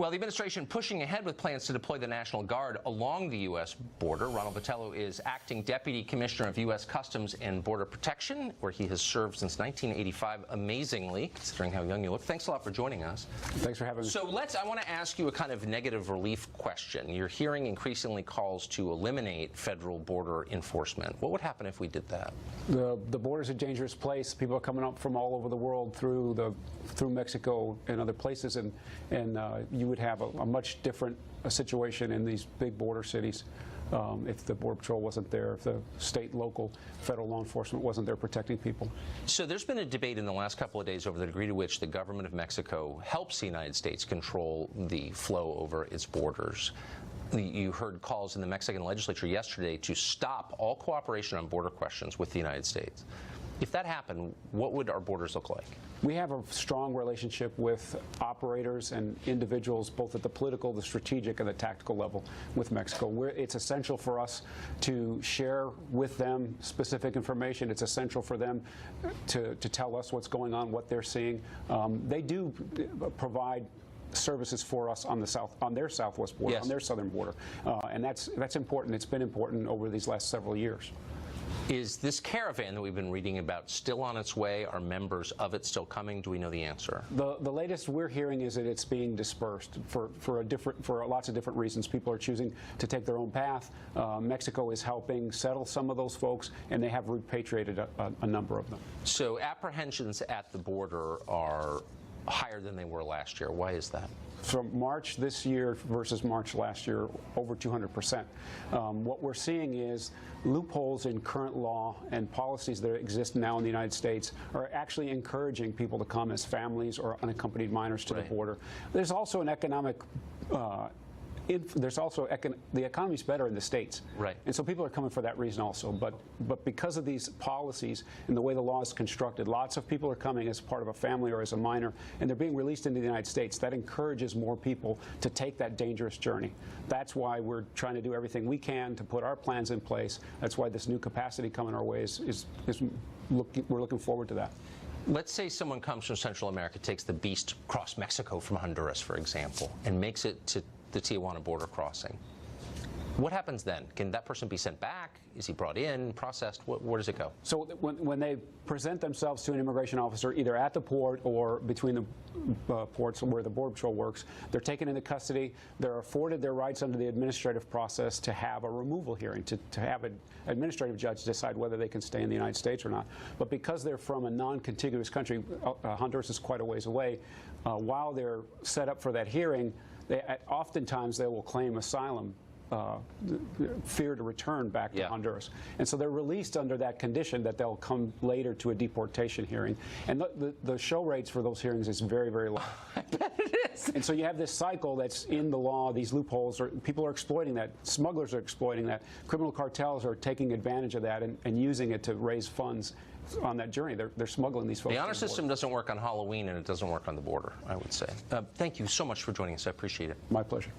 Well, the administration pushing ahead with plans to deploy the National Guard along the U.S. border. Ronald Vitello is acting Deputy Commissioner of U.S. Customs and Border Protection, where he has served since 1985, amazingly, considering how young you look. Thanks a lot for joining us. Thanks for having me. So I want to ask you a kind of negative relief question. You're hearing increasingly calls to eliminate federal border enforcement. What would happen if we did that? The border's a dangerous place. People are coming up from all over the world through Mexico and other places, and you would have a much different situation in these big border cities if the Border Patrol wasn't there, if the state, local, federal law enforcement wasn't there protecting people. So there's been a debate in the last couple of days over the degree to which the government of Mexico helps the United States control the flow over its borders. You heard calls in the Mexican legislature yesterday to stop all cooperation on border questions with the United States. If that happened, what would our borders look like? We have a strong relationship with operators and individuals, both at the political, the strategic, and the tactical level with Mexico. It's essential for us to share with them specific information. It's essential for them to tell us what's going on, what they're seeing. They do provide services for us on their southwest border, yes, on their southern border, and that's important. It's been important over these last several years. Is this caravan that we've been reading about still on its way? Are members of it still coming? Do we know the answer? The latest we're hearing is that it's being dispersed for lots of different reasons. People are choosing to take their own path. Mexico is helping settle some of those folks, and they have repatriated a number of them. So apprehensions at the border are higher than they were last year. Why is that? From March this year versus March last year, over 200%. What we're seeing is loopholes in current law and policies that exist now in the United States are actually encouraging people to come as families or unaccompanied minors to the border. There's also an economic the economy's better in the States. Right. And so people are coming for that reason also. But because of these policies and the way the law is constructed, lots of people are coming as part of a family or as a minor, and they're being released into the United States. That encourages more people to take that dangerous journey. That's why we're trying to do everything we can to put our plans in place. That's why this new capacity coming our way we're looking forward to that. Let's say someone comes from Central America, takes the beast across Mexico from Honduras, for example, and makes it to the Tijuana border crossing. What happens then? Can that person be sent back? Is he brought in, processed? Where does it go? So when they present themselves to an immigration officer, either at the port or between the ports where the Border Patrol works, they're taken into custody. They're afforded their rights under the administrative process to have a removal hearing, to have an administrative judge decide whether they can stay in the United States or not. But because they're from a non-contiguous country, Honduras is quite a ways away, while they're set up for that hearing, oftentimes they will claim asylum, fear to return back to Honduras. And so they're released under that condition that they'll come later to a deportation hearing. And the show rates for those hearings is very, very low. I bet it is. And so you have this cycle that's in the law, these loopholes, people are exploiting that, smugglers are exploiting that, criminal cartels are taking advantage of that and using it to raise funds on that journey. They're smuggling these folks. The honor system doesn't work on Halloween, and it doesn't work on the border, I would say. Thank you so much for joining us. I appreciate it. My pleasure.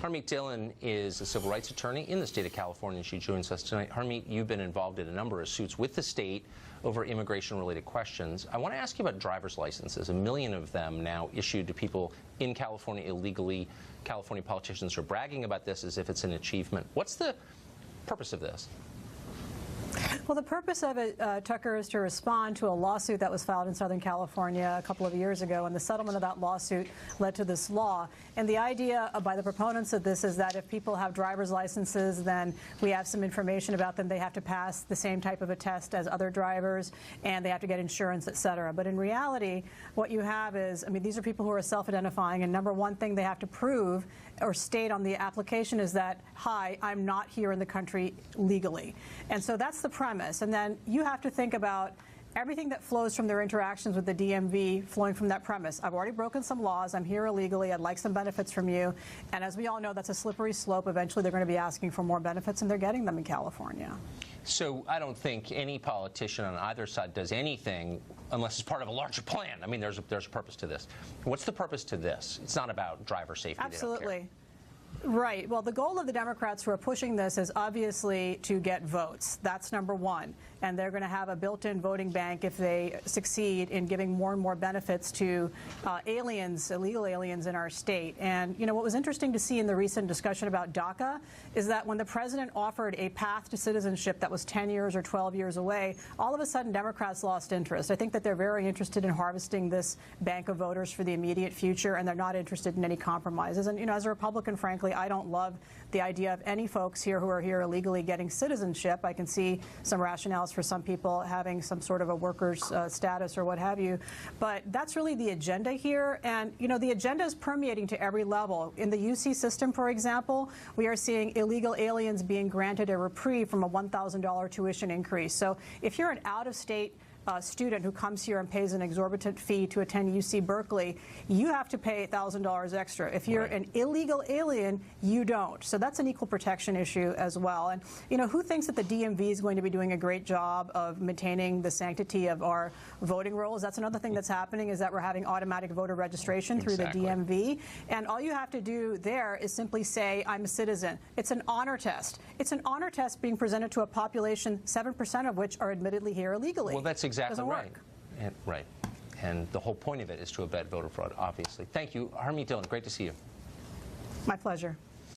Harmeet Dillon is a civil rights attorney in the state of California, and she joins us tonight. Harmeet, you've been involved in a number of suits with the state over immigration-related questions. I want to ask you about driver's licenses. 1 million of them now issued to people in California illegally. California politicians are bragging about this as if it's an achievement. What's the purpose of this? Well, the purpose of it, Tucker, is to respond to a lawsuit that was filed in Southern California a couple of years ago, and the settlement of that lawsuit led to this law. And the idea by the proponents of this is that if people have driver's licenses, then we have some information about them. They have to pass the same type of a test as other drivers, and they have to get insurance, et cetera. But in reality, what you have is, I mean, these are people who are self-identifying, and number one thing they have to prove or state on the application is that, hi, I'm not here in the country legally. And so that's the premise. And then you have to think about everything that flows from their interactions with the DMV flowing from that premise. I've already broken some laws. I'm here illegally. I'd like some benefits from you. And as we all know, that's a slippery slope. Eventually, they're going to be asking for more benefits, and they're getting them in California. So I don't think any politician on either side does anything unless it's part of a larger plan. I mean, there's a purpose to this. What's the purpose to this? It's not about driver safety. Absolutely. Right. Well, the goal of the Democrats who are pushing this is obviously to get votes. That's number one. And they're going to have a built-in voting bank if they succeed in giving more and more benefits to aliens, illegal aliens in our state. And, you know, what was interesting to see in the recent discussion about DACA is that when the president offered a path to citizenship that was 10 years or 12 years away, all of a sudden Democrats lost interest. I think that they're very interested in harvesting this bank of voters for the immediate future, and they're not interested in any compromises. And, you know, as a Republican, frankly, I don't love the idea of any folks here who are here illegally getting citizenship. I can see some rationales for some people having some sort of a worker's status or what have you. But that's really the agenda here. And, you know, the agenda is permeating to every level. In the UC system, for example, we are seeing illegal aliens being granted a reprieve from a $1,000 tuition increase. So if you're an out-of-state student who comes here and pays an exorbitant fee to attend UC Berkeley, you have to pay $1,000 extra. If you're an illegal alien, you don't. So that's an equal protection issue as well. And, you know, who thinks that the DMV is going to be doing a great job of maintaining the sanctity of our voting rolls? That's another thing that's happening, is that we're having automatic voter registration through the DMV. And all you have to do there is simply say, I'm a citizen. It's an honor test. It's an honor test being presented to a population, 7% of which are admittedly here illegally. Well, that's exactly right. Work. And, right. And the whole point of it is to abet voter fraud, obviously. Thank you. Harmeet Dillon, great to see you. My pleasure.